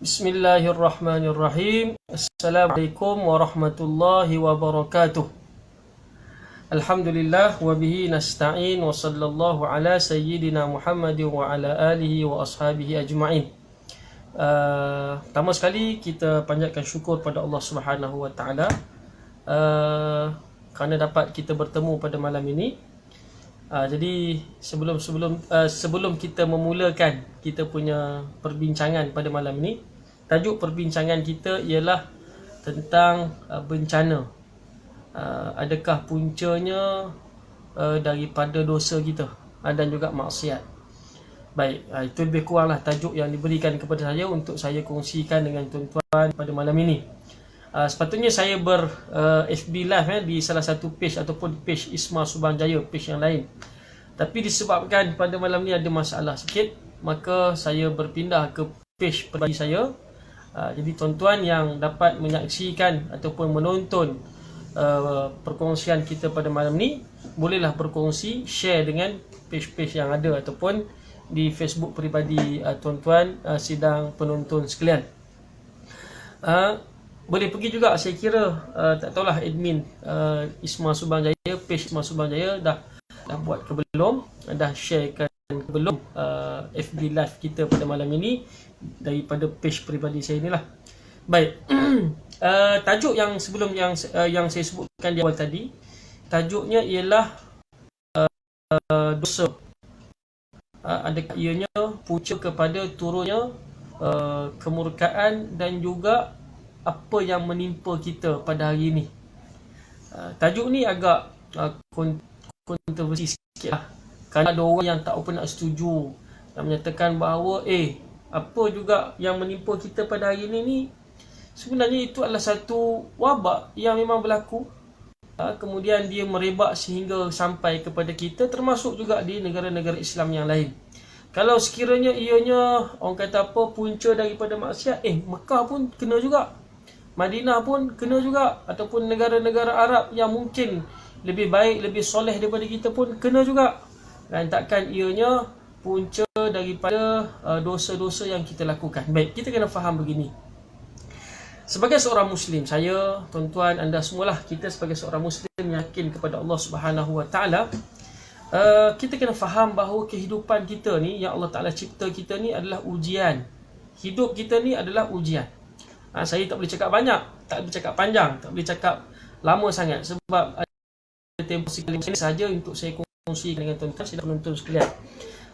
Bismillahirrahmanirrahim. Assalamualaikum warahmatullahi wabarakatuh. Alhamdulillah wa bihi nasta'in wa sallallahu ala sayyidina Muhammadin wa ala alihi wa ashabihi ajma'in. Pertama sekali kita panjatkan syukur pada Allah Subhanahu wa taala kerana dapat kita bertemu pada malam ini. Jadi sebelum kita memulakan kita punya perbincangan pada malam ini, tajuk perbincangan kita ialah tentang bencana. Adakah puncanya daripada dosa kita dan juga maksiat. Baik, itu lebih kuranglah tajuk yang diberikan kepada saya untuk saya kongsikan dengan tuan-tuan pada malam ini. Sepatutnya saya FB live di salah satu page ataupun page Isma Subang Jaya, page yang lain. Tapi disebabkan pada malam ni ada masalah sikit, maka saya berpindah ke page peribadi saya. Jadi tuan-tuan yang dapat menyaksikan ataupun menonton perkongsian kita pada malam ni, bolehlah berkongsi, share dengan page-page yang ada ataupun di Facebook peribadi tuan-tuan sidang penonton sekalian. Boleh pergi juga, saya kira tak tahulah admin Isma Subang Jaya, page Isma Subang Jaya dah buat ke belum, dah sharekan ke belum FB live kita pada malam ini daripada page peribadi saya inilah. Baik. Tajuk yang sebelum yang saya sebutkan di awal tadi, tajuknya ialah dosa. Adakah ianya punca kepada turunnya kemurkaan dan juga apa yang menimpa kita pada hari ini. Tajuk ni agak kontroversi sikit lah. Kerana ada orang yang tak apa nak setuju, yang menyatakan bahawa apa juga yang menimpa kita pada hari ini ni sebenarnya itu adalah satu wabak yang memang berlaku. Kemudian dia merebak sehingga sampai kepada kita, termasuk juga di negara-negara Islam yang lain. Kalau sekiranya ianya orang kata apa punca daripada maksiat, Mekah pun kena juga, Madinah pun kena juga, ataupun negara-negara Arab yang mungkin lebih baik, lebih soleh daripada kita pun kena juga. Dan takkan ianya punca daripada dosa-dosa yang kita lakukan. Baik, kita kena faham begini. Sebagai seorang Muslim, saya, tuan-tuan, anda semualah, kita sebagai seorang Muslim yakin kepada Allah Subhanahu Wa Taala, kita kena faham bahawa kehidupan kita ni, yang Allah Ta'ala cipta kita ni adalah ujian. Hidup kita ni adalah ujian. Saya tak boleh cakap banyak, tak boleh cakap panjang, tak boleh cakap lama sangat, sebab ada tempoh sekali saja untuk saya kongsi dengan tuan-tuan sidang penonton sekalian.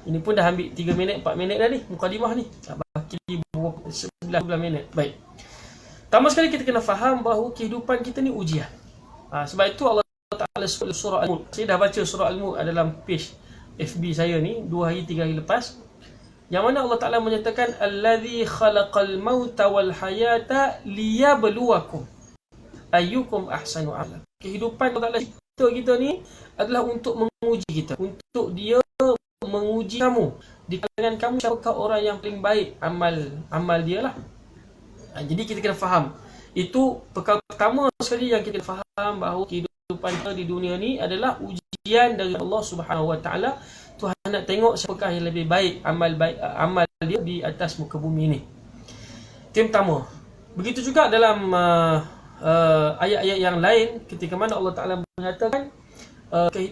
Ini pun dah ambil 3 minit, 4 minit dah ni, mukadimah ni. Baki 11 minit. Baik. Pertama sekali kita kena faham bahawa kehidupan kita ni ujian. Sebab itu Allah Ta'ala sebut surah Al-Mulk. Saya dah baca surah Al-Mulk dalam page FB saya ni 2 hari 3 hari lepas. Yang mana Allah Ta'ala menyatakan allazi khalaqal mauta wal hayata liyabluwakum ayyukum ahsanu amala. Kehidupan Allah Ta'ala cipta kita ni adalah untuk menguji kita, untuk dia menguji kamu. Di kalangan kamu siapakah orang yang paling baik amal dia lah. Jadi kita kena faham. Itu perkara pertama sekali yang kita kena faham, bahawa kehidupan kita di dunia ni adalah ujian dari Allah Subhanahu Wa Taala. Tuhan nak tengok siapakah yang lebih baik amal dia di atas muka bumi ni. Itu yang pertama. Begitu juga dalam ayat-ayat yang lain, ketika mana Allah Ta'ala mengatakan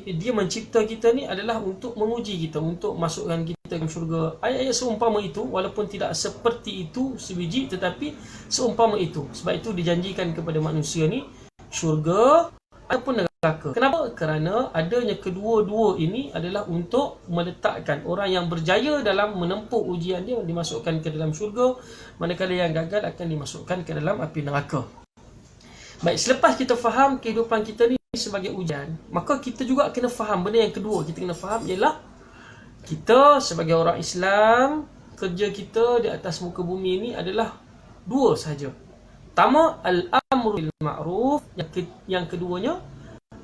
dia mencipta kita ni adalah untuk menguji kita, untuk masukkan kita ke syurga. Ayat-ayat seumpama itu, walaupun tidak seperti itu sebiji, tetapi seumpama itu. Sebab itu dijanjikan kepada manusia ni syurga ataupun neraka. Kenapa? Kerana adanya kedua-dua ini adalah untuk meletakkan orang yang berjaya dalam menempuh ujian dia dimasukkan ke dalam syurga, manakala yang gagal akan dimasukkan ke dalam api neraka. Baik, selepas kita faham kehidupan kita ni sebagai ujian, maka kita juga kena faham benda yang kedua. Kita kena faham ialah kita sebagai orang Islam, kerja kita di atas muka bumi ini adalah dua sahaja. Pertama, al-amru bil ma'ruf, yang keduanya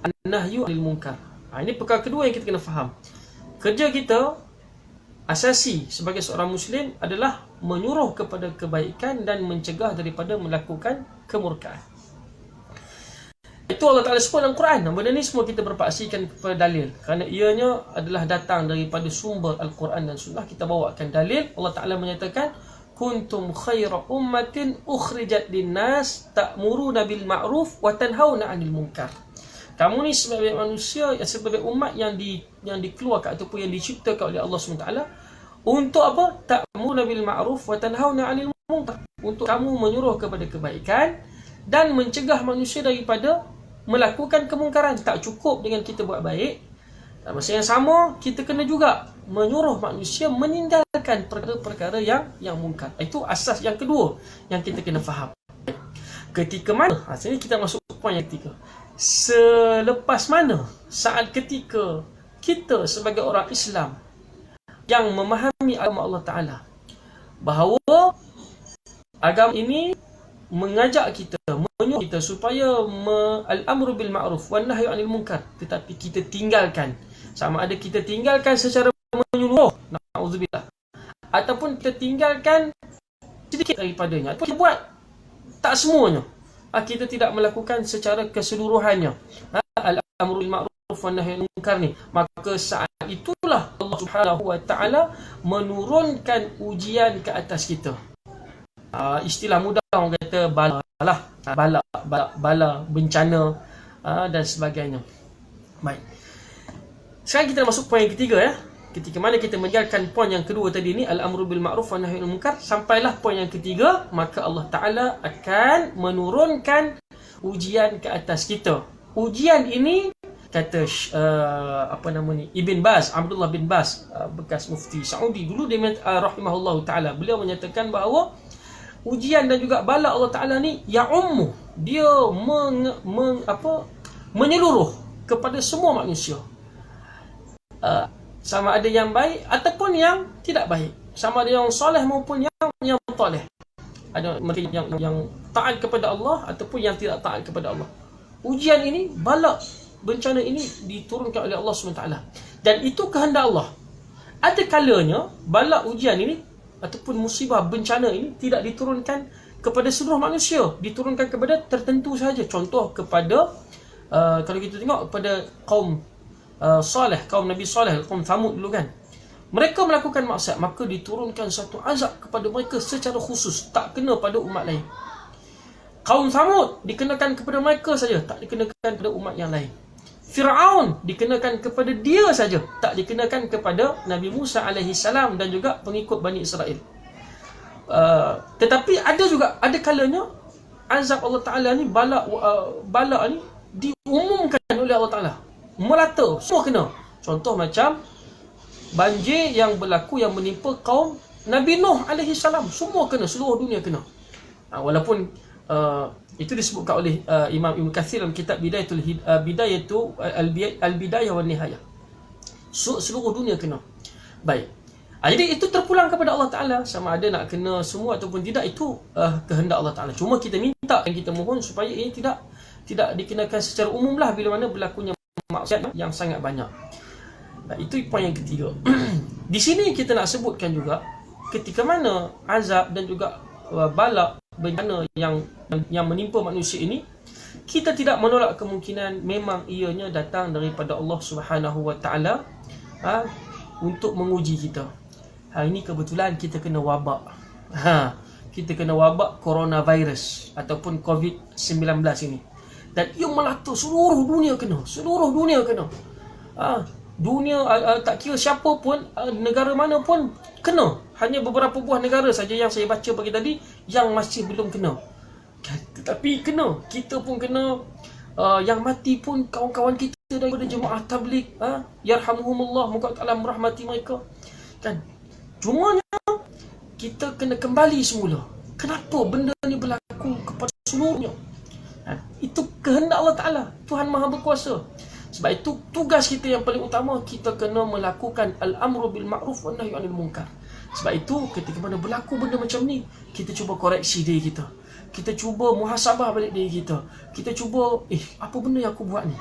an-nahyu 'anil munkar. Ini perkara kedua yang kita kena faham. Kerja kita asasi sebagai seorang Muslim adalah menyuruh kepada kebaikan dan mencegah daripada melakukan kemurkaan. Itu Allah Ta'ala sebut dalam Quran. Benda ni semua kita berpaksikan kepada dalil, kerana ianya adalah datang daripada sumber Al-Quran dan Sunnah. Kita bawakan dalil. Allah Ta'ala menyatakan kuntum khaira ummatin ukhrijat linnas ta'muruna bil ma'ruf wa tanhauna 'anil munkar. Kamu ni sebagai manusia, sebagai umat yang dikeluarkan ataupun yang diciptakan oleh Allah SWT untuk apa? Ta'muruna bil ma'ruf wa tanhauna 'anil munkar. Untuk kamu menyuruh kepada kebaikan dan mencegah manusia daripada melakukan kemungkaran. Tak cukup dengan kita buat baik, masa yang sama kita kena juga menyuruh manusia meninggalkan perkara-perkara yang mungkar. Itu asas yang kedua yang kita kena faham. Ketika mana? Sini kita masuk poin yang ketiga. Selepas mana, saat ketika kita sebagai orang Islam yang memahami agama Allah Ta'ala, bahawa agama ini mengajak kita, menyuruh kita supaya al-amru bil ma'ruf wan nahyu 'anil munkar, tetapi kita tinggalkan. Sama ada kita tinggalkan secara menyuruh, na'udzubillah, ataupun kita tinggalkan sedikit daripadanya, ataupun kita buat tak semuanya. Kita tidak melakukan secara keseluruhannya al-amru bil ma'ruf wan nahyu 'anil munkar ni. Maka saat itulah Allah Subhanahu wa taala menurunkan ujian ke atas kita. Istilah mudah orang kata bala lah, bala, bencana dan sebagainya. Baik. Sekarang kita masuk poin yang ketiga ya. Ketika mana kita meninggalkan poin yang kedua tadi ni, al-amru bil ma'ruf wa nahyu 'anil munkar, sampailah poin yang ketiga, maka Allah Taala akan menurunkan ujian ke atas kita. Ujian ini kata Ibn Baz, Abdullah bin Baz, bekas mufti Saudi dulu, dia rahimahullahu taala, beliau menyatakan bahawa ujian dan juga bala Allah Ta'ala ni ya'ummu, dia menyeluruh kepada semua manusia, sama ada yang baik ataupun yang tidak baik, sama ada yang soleh maupun yang toleh, ada mereka yang taat kepada Allah ataupun yang tidak taat kepada Allah. Ujian ini, bala, bencana ini diturunkan oleh Allah SWT, dan itu kehendak Allah. Ada kalanya bala, ujian ini ataupun musibah, bencana ini tidak diturunkan kepada seluruh manusia, diturunkan kepada tertentu saja. Contoh kepada kalau kita tengok kepada kaum Saleh, kaum Nabi Saleh, kaum Thamud dulu kan, mereka melakukan maksiat, maka diturunkan satu azab kepada mereka secara khusus, tak kena pada umat lain. Kaum Thamud dikenakan kepada mereka saja, tak dikenakan kepada umat yang lain. Fir'aun dikenakan kepada dia saja, tak dikenakan kepada Nabi Musa alaihi salam dan juga pengikut Bani Israel. Tetapi ada kalanya azab Allah Ta'ala ni, bala ni diumumkan oleh Allah Ta'ala, melata, semua kena. Contoh macam banjir yang berlaku, yang menimpa kaum Nabi Nuh alaihi salam, semua kena, seluruh dunia kena. Walaupun itu disebutkan oleh Imam Ibn Kathir dalam kitab Al-Bidayah wa Nihayah. Seluruh dunia kena. Baik. Jadi itu terpulang kepada Allah Ta'ala, sama ada nak kena semua ataupun tidak, itu kehendak Allah Ta'ala. Cuma kita minta dan kita mohon supaya ini tidak dikenakan secara umum lah bila mana berlakunya maksiat yang sangat banyak. Itu poin yang ketiga. Di sini kita nak sebutkan juga ketika mana azab dan juga bala, bencana yang menimpa manusia ini, kita tidak menolak kemungkinan memang ianya datang daripada Allah Subhanahu wa taala untuk menguji kita. Ini kebetulan kita kena wabak. Kita kena wabak coronavirus ataupun COVID-19 ini. Dan ia melata, seluruh dunia kena. Seluruh dunia kena. Dunia tak kira siapa pun, negara mana pun kena. Hanya beberapa buah negara saja yang saya baca pagi tadi yang masih belum kena. Tetapi kena, kita pun kena. Yang mati pun kawan-kawan kita daripada jemaah tabligh, yarhamuhumullah, moga Allah merahmati mereka. Kan? Cumanya kita kena kembali semula. Kenapa benda ni berlaku kepada seluruhnya? Itu kehendak Allah Ta'ala, Tuhan Maha Berkuasa. Sebab itu tugas kita yang paling utama, kita kena melakukan al-amru bil ma'ruf wa nahyu 'anil munkar. Sebab itu ketika mana berlaku benda macam ni, kita cuba koreksi diri kita. Kita cuba muhasabah balik diri kita. Kita cuba, apa benda yang aku buat ni?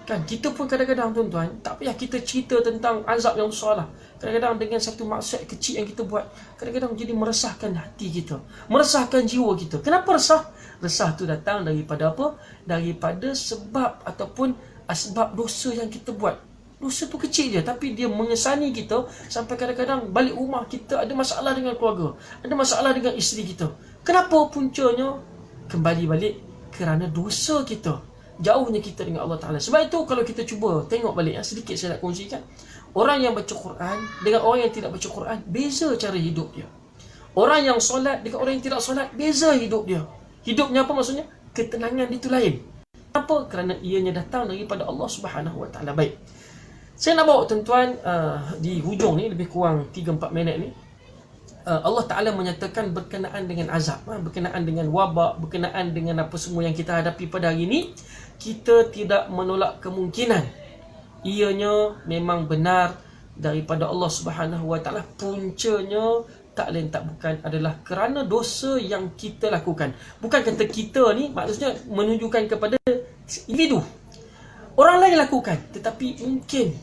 Kan, kita pun kadang-kadang tuan-tuan, tak payah kita cerita tentang azab yang besar lah. Kadang-kadang dengan satu maksiat kecil yang kita buat, kadang-kadang jadi meresahkan hati kita, meresahkan jiwa kita. Kenapa resah? Resah tu datang daripada apa? Daripada sebab ataupun asbab dosa yang kita buat. Dosa tu kecil je, tapi dia mengesani kita sampai kadang-kadang balik rumah kita ada masalah dengan keluarga, ada masalah dengan isteri kita. Kenapa puncanya? Kembali balik kerana dosa kita, jauhnya kita dengan Allah Ta'ala. Sebab itu kalau kita cuba tengok balik, sedikit saya nak kongsikan, orang yang baca Quran dengan orang yang tidak baca Quran, beza cara hidup dia. Orang yang solat dengan orang yang tidak solat, beza hidup dia. Hidupnya apa maksudnya? Ketenangan itu lain. Kenapa? Kerana ianya datang daripada Allah Subhanahu Wa Ta'ala. Baik, saya nak bawa tuan-tuan di hujung ni, lebih kurang 3-4 minit ni, Allah Ta'ala menyatakan berkenaan dengan azab, berkenaan dengan wabak, berkenaan dengan apa semua yang kita hadapi pada hari ini. Kita tidak menolak kemungkinan ianya memang benar daripada Allah Subhanahu Wa Ta'ala. Puncanya tak lain tak bukan adalah kerana dosa yang kita lakukan. Bukan kata kita ni, maksudnya menunjukkan kepada individu. Orang lain lakukan, tetapi mungkin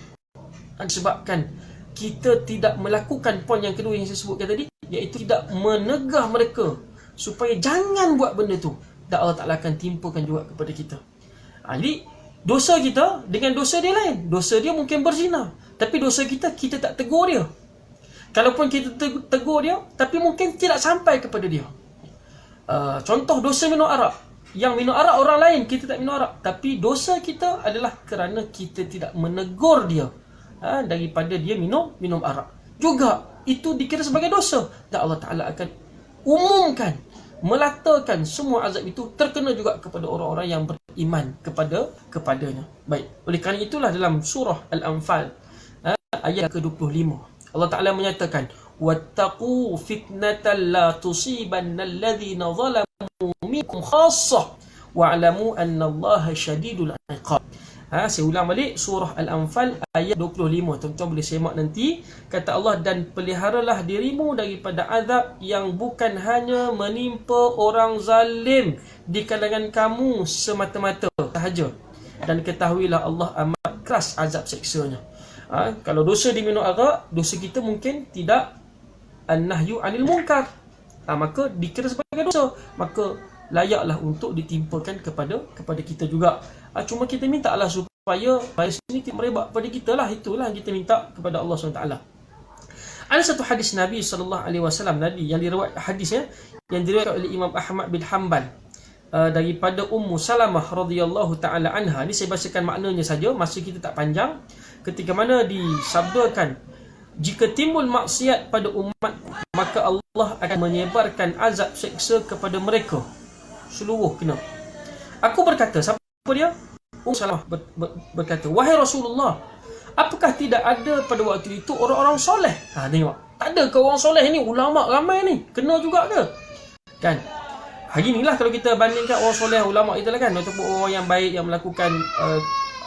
disebabkan kita tidak melakukan poin yang kedua yang saya sebutkan tadi, iaitu tidak menegah mereka supaya jangan buat benda tu, dan Allah Ta'ala akan timpakan juga kepada kita. Jadi dosa kita dengan dosa dia lain. Dosa dia mungkin berzina, tapi dosa kita tak tegur dia. Kalaupun kita tegur dia, tapi mungkin tidak sampai kepada dia. Contoh dosa minum arak. Yang minum arak orang lain, kita tak minum arak, tapi dosa kita adalah kerana kita tidak menegur dia daripada dia minum arak. Juga itu dikira sebagai dosa, dan Allah Ta'ala akan umumkan, melatakan semua azab itu terkena juga kepada orang-orang yang beriman kepadanya. Baik, oleh kerana itulah dalam surah Al-Anfal ayat ke-25 Allah Ta'ala menyatakan, wattaqu fitnatan la tusibanna alladhina zalamu minkum khassah wa'lamu anna Allaha syadidul iqab. Saya ulang balik surah Al-Anfal ayat 25. Tuan-tuan boleh semak nanti. Kata Allah, dan peliharalah dirimu daripada azab yang bukan hanya menimpa orang zalim di kalangan kamu semata-mata sahaja, dan ketahuilah Allah amat keras azab seksanya. Kalau dosa di minum arak, dosa kita mungkin tidak an-nahyu anil munkar, maka dikira sebagai dosa, maka layaklah untuk ditimpakan kepada kita juga. Cuma kita minta Allah supaya virus ini tidak merebak pada kita lah. Itulah yang kita minta kepada Allah SWT. Ada satu hadis Nabi SAW yang diriwayatkan, hadisnya yang diriwayatkan oleh Imam Ahmad bin Hanbal daripada Ummu Salamah radhiyallahu taala anha. Ini saya bacakan maknanya saja, masa kita tak panjang. Ketika mana disabdakan, jika timbul maksiat pada umat, maka Allah akan menyebarkan azab seksa kepada mereka seluruh kena. Aku berkata, siapa dia? Salamah berkata, wahai Rasulullah, apakah tidak ada pada waktu itu orang-orang soleh? Tengok, tak ada ke orang soleh ni? Ulama ramai ni, kena juga ke? Kan? Hari inilah kalau kita bandingkan orang soleh, ulama kita lah kan, ataupun orang yang baik yang melakukan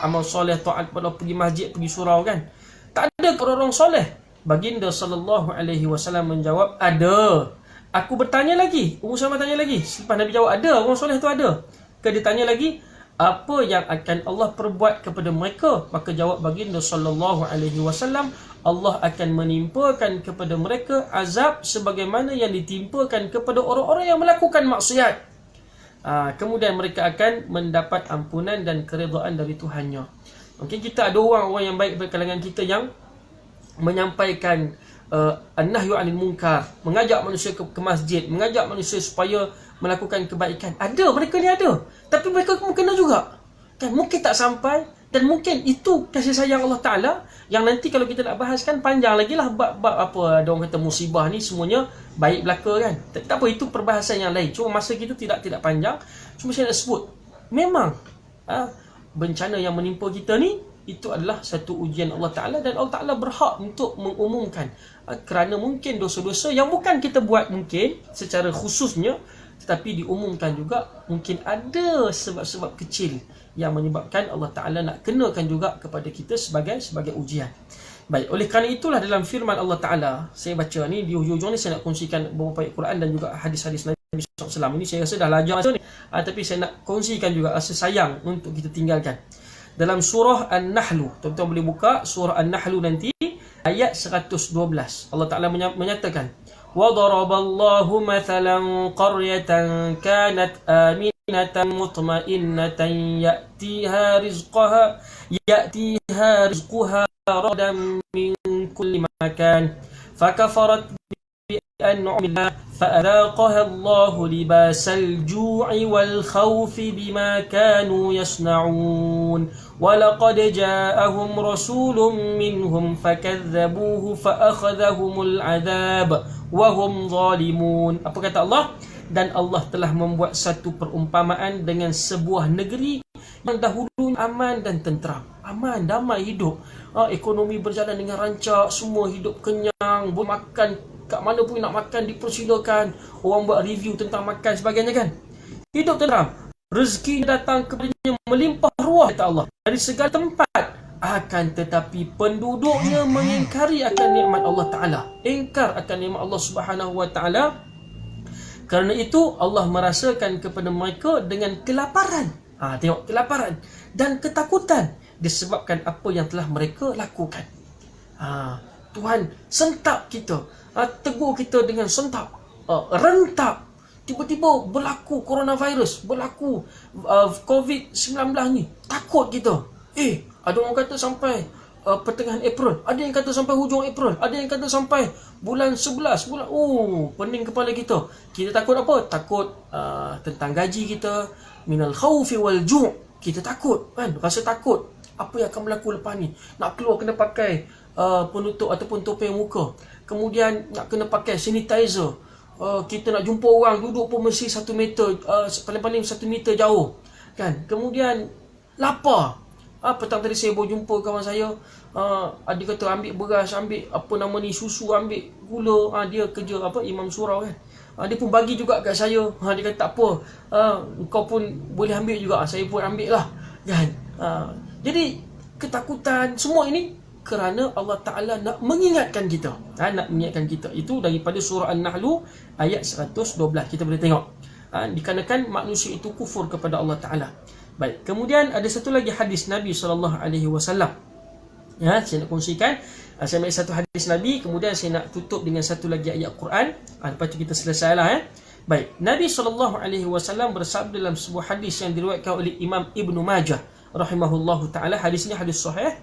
amal soleh, taat pada pergi masjid, pergi surau kan. Tak ada orang-orang soleh. Baginda sallallahu alaihi wasallam menjawab, ada. Aku bertanya lagi, Ummu Salamah tanya lagi. Selepas Nabi jawab ada, orang soleh tu ada. Dia tanya lagi, apa yang akan Allah perbuat kepada mereka? Maka jawab baginda sallallahu alaihi wasallam, Allah akan menimpakan kepada mereka azab sebagaimana yang ditimpakan kepada orang-orang yang melakukan maksiat. Kemudian mereka akan mendapat ampunan dan keredaan dari Tuhannya. Mungkin kita ada orang-orang yang baik berkalangan kita yang menyampaikan an-nahyu anil munkar, mengajak manusia ke masjid, mengajak manusia supaya melakukan kebaikan. Ada, mereka ni ada. Tapi mereka pun kena juga. Kan mungkin tak sampai, dan mungkin itu kasih sayang Allah Ta'ala yang nanti kalau kita nak bahaskan panjang lagi lah bab apa, ada orang kata musibah ni semuanya baik belaka kan. Tak apa, itu perbahasan yang lain. Cuma masa kita tidak panjang. Cuma saya nak sebut, memang bencana yang menimpa kita ni, itu adalah satu ujian Allah Ta'ala, dan Allah Ta'ala berhak untuk mengumumkan kerana mungkin dosa-dosa yang bukan kita buat mungkin secara khususnya, tetapi diumumkan juga mungkin ada sebab-sebab kecil yang menyebabkan Allah Ta'ala nak kenakan juga kepada kita sebagai ujian. Baik, oleh kerana itulah dalam firman Allah Ta'ala, saya baca ni di hujung-hujung ni, saya nak kongsikan beberapa ayat Quran dan juga hadis-hadis Nabi SAW. Ini saya rasa dah lajang masa ni, tapi saya nak kongsikan juga, rasa sayang untuk kita tinggalkan. Dalam surah An-Nahlu, tuan-tuan boleh buka surah An-Nahlu nanti, ayat 112. Allah Ta'ala menyatakan, وَضَرَبَ اللَّهُ مَثَلًا قَرْيَةً كَانَتْ آمِنَةً مطمئنة يأتيها رزقها رغدا من كل مكان فكفرت بأنعم الله فأذاقها الله لباس الجوع والخوف بما كانوا يصنعون ولقد جاءهم رسول منهم فكذبوه فأخذهم العذاب وهم ظالمون. Apa kata Allah? Dan Allah telah membuat satu perumpamaan dengan sebuah negeri yang dahulu aman dan tenteram, aman, damai hidup, ekonomi berjalan dengan rancak, semua hidup kenyang, boleh makan kat mana pun nak makan dipersilakan, orang buat review tentang makan sebagainya kan. Hidup tenteram, rezeki datang kepadanya melimpah ruah kata Allah dari segala tempat. Akan tetapi penduduknya mengingkari akan nikmat Allah Ta'ala, ingkar akan nikmat Allah Subhanahu Wa Ta'ala. Kerana itu Allah merasakan kepada mereka dengan kelaparan. Tengok, kelaparan dan ketakutan disebabkan apa yang telah mereka lakukan. Tuhan sentak kita, tegur kita dengan sentak, rentak. Tiba-tiba berlaku coronavirus, berlaku COVID-19 ni. Takut kita. Ada orang kata sampai pertengahan April, ada yang kata sampai hujung April, ada yang kata sampai bulan 11, pening kepala kita. Kita takut apa? Takut tentang gaji kita, minal khawfi wal ju'. Kita takut kan, rasa takut apa yang akan berlaku lepas ni. Nak keluar kena pakai penutup ataupun topeng muka, kemudian nak kena pakai sanitizer. Kita nak jumpa orang duduk pun mesti 1 meter, paling-paling 1 meter jauh kan. Kemudian lapar. Petang tadi saya berjumpa kawan saya, dia kata ambil beras, ambil susu, ambil gula. Dia kerja imam surau kan. Dia pun bagi juga kat saya. Dia kata tak apa, kau pun boleh ambil juga, saya pun ambil lah kan. Jadi ketakutan semua ini kerana Allah Ta'ala nak mengingatkan kita, nak mengingatkan kita. Itu daripada surah An-Nahl ayat 112 kita boleh tengok. Dikarenakan manusia itu kufur kepada Allah Ta'ala. Baik, kemudian ada satu lagi hadis Nabi SAW. Saya nak kongsikan. Saya ambil satu hadis Nabi, kemudian saya nak tutup dengan satu lagi ayat Quran. Lepas tu kita selesai lah. Baik, Nabi SAW bersabda dalam sebuah hadis yang diriwayatkan oleh Imam Ibn Majah rahimahullahu ta'ala. Hadis ini hadis sahih.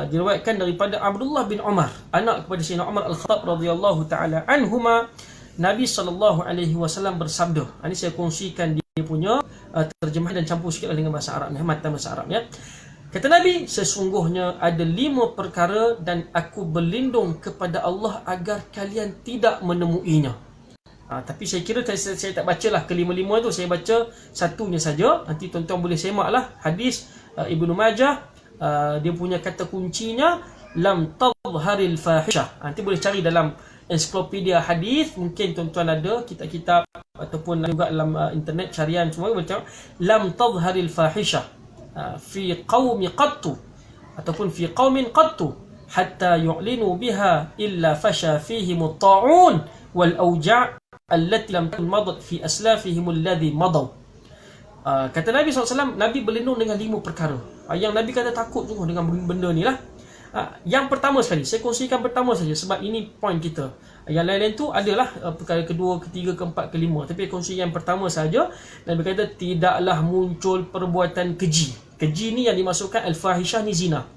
Diriwayatkan daripada Abdullah bin Umar, anak kepada Sayyidina Umar Al-Khattab radhiyallahu ta'ala anhuma. Nabi SAW bersabda. Ini saya kongsikan dia punya terjemahan dan campur sikit dengan bahasa Arab ni, matan bahasa Arab ya. Kata Nabi, sesungguhnya ada 5 perkara dan aku berlindung kepada Allah agar kalian tidak menemuinya. Tapi saya kira saya tak bacalah kelima-lima tu, saya baca satunya saja. Nanti tuan-tuan boleh semaklah hadis Ibnu Majah. Dia punya kata kuncinya lam tadhharil fahisyah. Nanti boleh cari dalam ensiklopedia hadis, mungkin tuan-tuan ada kitab-kitab ataupun juga dalam internet carian semua boleh tengok. Lam tadhharil fahisyah fi qaumi qattu ataupun fi qaumin qattu hatta yu'linu biha illa fasha fihim at-ta'un wal awja' allati lam madat fi aslafihim alladhi madaw. Kata Nabi SAW, Nabi berlindung dengan 5 perkara. Yang Nabi kata takut sungguh dengan benda ni lah. Yang pertama sekali, saya kongsikan pertama saja sebab ini point kita. Yang lain-lain tu adalah perkara kedua, ketiga, keempat, kelima. Tapi kongsi yang pertama saja. Nabi kata tidaklah muncul perbuatan keji. Keji ni yang dimasukkan al-fahisyah ni zina.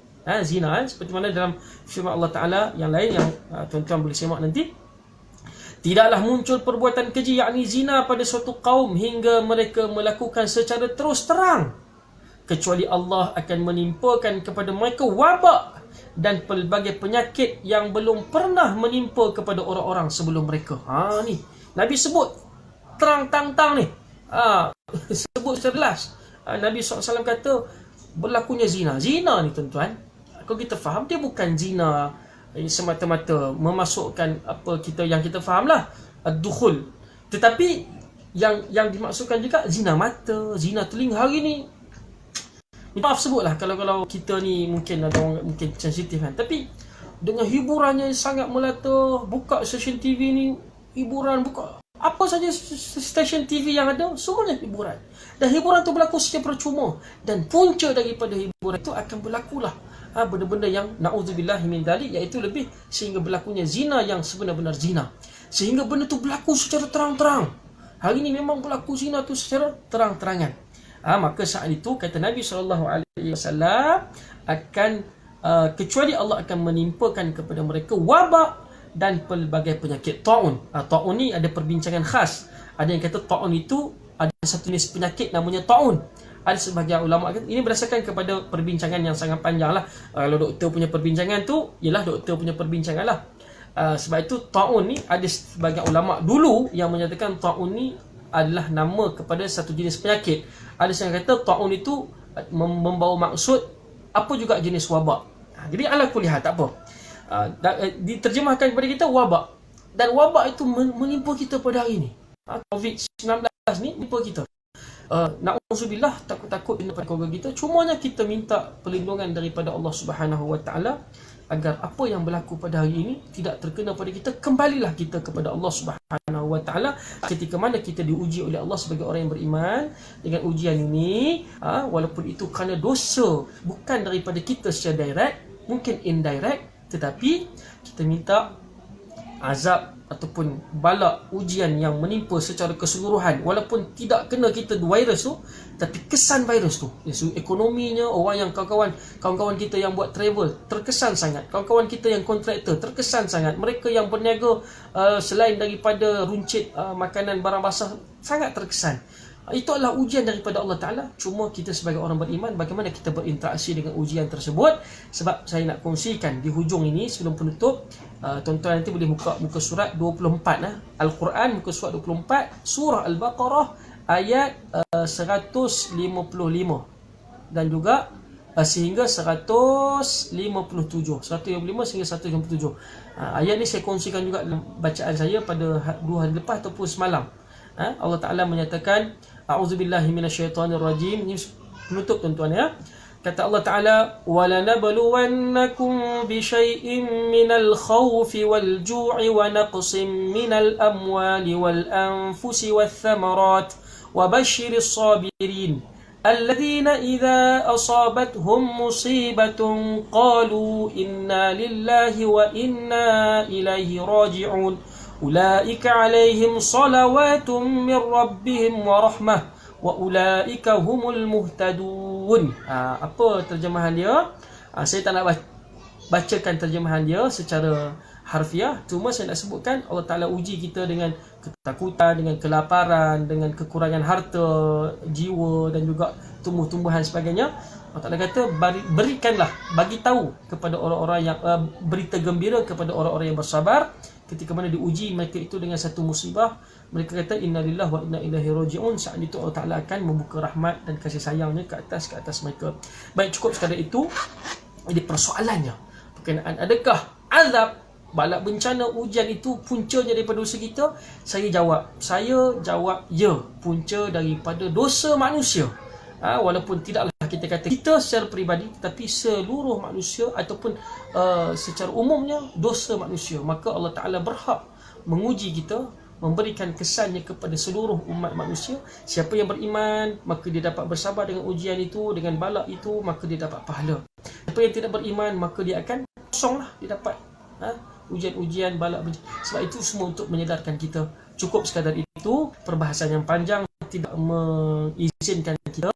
Zina seperti mana dalam firman Allah Ta'ala yang lain yang tuan-tuan boleh semak nanti. Tidaklah muncul perbuatan keji yakni zina pada suatu kaum hingga mereka melakukan secara terus terang, kecuali Allah akan menimpakan kepada mereka wabak dan pelbagai penyakit yang belum pernah menimpa kepada orang-orang sebelum mereka. Ni Nabi sebut terang-tang-tang ni. Sebut jelas. Nabi SAW kata berlakunya zina. Zina ni tuan-tuan, kalau kita faham, dia bukan zina semata-mata memasukkan apa yang kita fahamlah ad-dukhul, tetapi yang dimaksudkan juga zina mata, zina telinga. Hari ni maaf sebutlah kalau kita ni mungkin ada orang mungkin sensitif kan, tapi dengan hiburannya sangat melata, buka stesen TV ni hiburan, buka apa saja stesen TV yang ada semuanya hiburan, dan hiburan tu berlaku secara percuma, dan punca daripada hiburan itu akan berlakulah benda-benda yang na'udzubillah min dzalik, iaitu lebih sehingga berlakunya zina yang sebenar-benar zina, sehingga benda tu berlaku secara terang-terang. hari ini memang berlaku zina tu secara terang-terangan. Maka saat itu kata Nabi SAW akan kecuali Allah akan menimpakan kepada mereka wabak dan pelbagai penyakit. Ta'un. Ta'un ni ada perbincangan khas. Ada yang kata ta'un itu ada satu jenis penyakit namanya ta'un. Ada sebahagian ulama kata ini berdasarkan kepada perbincangan yang sangat panjang lah. Kalau doktor punya perbincangan tu, ialah doktor punya perbincangan lah. Sebab itu ta'un ni ada sebahagian ulama dulu yang menyatakan ta'un ni adalah nama kepada satu jenis penyakit. Ada yang kata ta'un itu membawa maksud apa juga jenis wabak. Jadi ala kulihat tak apa. Diterjemahkan kepada kita wabak. Dan wabak itu menimpa kita pada hari ini. COVID-19 ni menimpa kita. Na'udzubillah, takut-takut daripada keluarga kita. Cumanya kita minta perlindungan daripada Allah Subhanahu Wa Taala agar apa yang berlaku pada hari ini tidak terkena pada kita. Kembalilah kita kepada Allah Subhanahu Wa Taala ketika mana kita diuji oleh Allah sebagai orang yang beriman. Dengan ujian ini, walaupun itu kerana dosa bukan daripada kita secara direct, mungkin indirect, tetapi kita minta azab ataupun bala ujian yang menimpa secara keseluruhan, walaupun tidak kena kita virus tu, tapi kesan virus tu, ekonominya, orang yang kawan-kawan kita yang buat travel terkesan sangat, kawan-kawan kita yang kontraktor terkesan sangat, mereka yang berniaga selain daripada runcit makanan barang basah sangat terkesan. Itu adalah ujian daripada Allah Ta'ala. Cuma kita sebagai orang beriman, bagaimana kita berinteraksi dengan ujian tersebut. Sebab saya nak kongsikan di hujung ini sebelum penutup, tuan-tuan nanti boleh muka surat 24 Al-Quran, muka surat 24 surah Al-Baqarah ayat 155 dan juga sehingga 157 sehingga 157. Ayat ni saya kongsikan juga dalam bacaan saya pada 2 hari lepas ataupun semalam. Allah Ta'ala menyatakan a'udzubillahi minasyaitonirrajim. Ini penutup tuan-tuan ya. Kata Allah Ta'ala, وَلَنَبْلُوَنَّكُمْ بِشَيْءٍ مِّنَ الْخَوْفِ وَالْجُوعِ وَنَقْصٍ مِّنَ الْأَمْوَالِ وَالْأَنفُسِ وَالثَّمَرَاتِ وَبَشِّرِ الصَّابِرِينَ الَّذِينَ إِذَا أَصَابَتْهُمْ مُصِيبَةٌ قَالُوا إِنَّا لِلَّهِ وَإِنَّا إِلَيْهِ رَاجِعُونَ أُولَئِكَ عَلَيْهِمْ صَلَوَاتٌ مِّن رَّبِّهِمْ وَرَحْمَةٌ وَأُولَئِكَ هُمُ الْمُهْتَدُونَ. Apa terjemahan dia? Saya tak nak bacakan terjemahan dia secara harfiah. Cuma saya nak sebutkan Allah Ta'ala uji kita dengan ketakutan, dengan kelaparan, dengan kekurangan harta, jiwa dan juga tumbuh-tumbuhan sebagainya. Allah Ta'ala kata, berikanlah, bagi tahu kepada orang-orang yang berita gembira kepada orang-orang yang bersabar ketika mana diuji mereka itu dengan satu musibah. Mereka kata innalillahi wa inna ilaihi raji'un. Saat itu Allah Ta'ala akan membuka rahmat dan kasih sayangnya ke atas mereka. Baik, cukup sekadar itu. Jadi persoalannya berkenaan adakah azab, bala bencana, ujian itu puncanya daripada dosa kita? Saya jawab ya, punca daripada dosa manusia. Walaupun tidaklah kita kata kita secara peribadi, tapi seluruh manusia ataupun secara umumnya dosa manusia. Maka Allah Ta'ala berhak menguji kita, memberikan kesannya kepada seluruh umat manusia. Siapa yang beriman, maka dia dapat bersabar dengan ujian itu, dengan bala itu, maka dia dapat pahala. Siapa yang tidak beriman, maka dia akan kosonglah, dia dapat ujian-ujian, bala. Sebab itu semua untuk menyedarkan kita. Cukup sekadar itu. Perbahasan yang panjang tidak mengizinkan kita.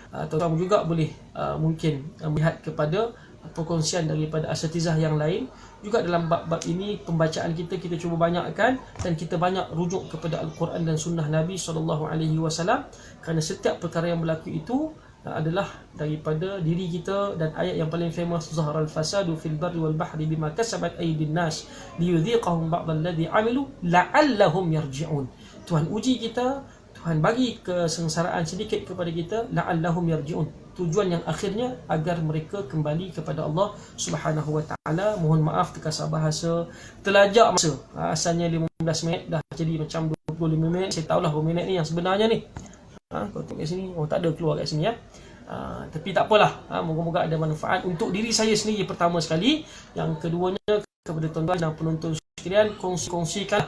Tuan-tuan juga boleh mungkin melihat kepada perkongsian daripada asatizah yang lain. Juga dalam bab-bab ini pembacaan kita cuba banyakkan, dan kita banyak rujuk kepada Al-Quran dan Sunnah Nabi SAW. Kerana setiap perkara yang berlaku itu adalah daripada diri kita. Dan ayat yang paling famous, zaharal fasadu fil barri wal bahri bima kasabat aydin nas liyudhiqahum ba'dal ladzi amilu la'allahum yarji'un. Tuhan uji kita, Tuhan bagi kesengsaraan sedikit kepada kita, la'allahum yarji'un. Tujuan yang akhirnya agar mereka kembali kepada Allah Subhanahu Wa Taala. Mohon maaf terkasar bahasa, terlajak masa. Asalnya 15 minit dah jadi macam 25 minit. Saya tahulah berapa minit ni yang sebenarnya ni. Kalau tengok kat sini, tak ada keluar kat sini ya. Tapi tak apalah. Moga-moga ada manfaat untuk diri saya sendiri pertama sekali. Yang keduanya kepada tuan-tuan dan penonton sekalian, kongsikan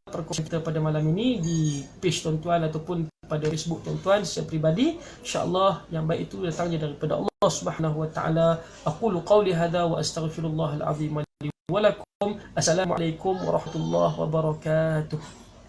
perkongsian kita pada malam ini di page tuan-tuan ataupun pada Facebook tuan-tuan secara peribadi. InsyaAllah yang baik itu datangnya daripada Allah Subhanahu Wa Taala. Aqulu qawli hadha wa astaghfirullahal azim li wa lakum. Assalamualaikum warahmatullahi wabarakatuh.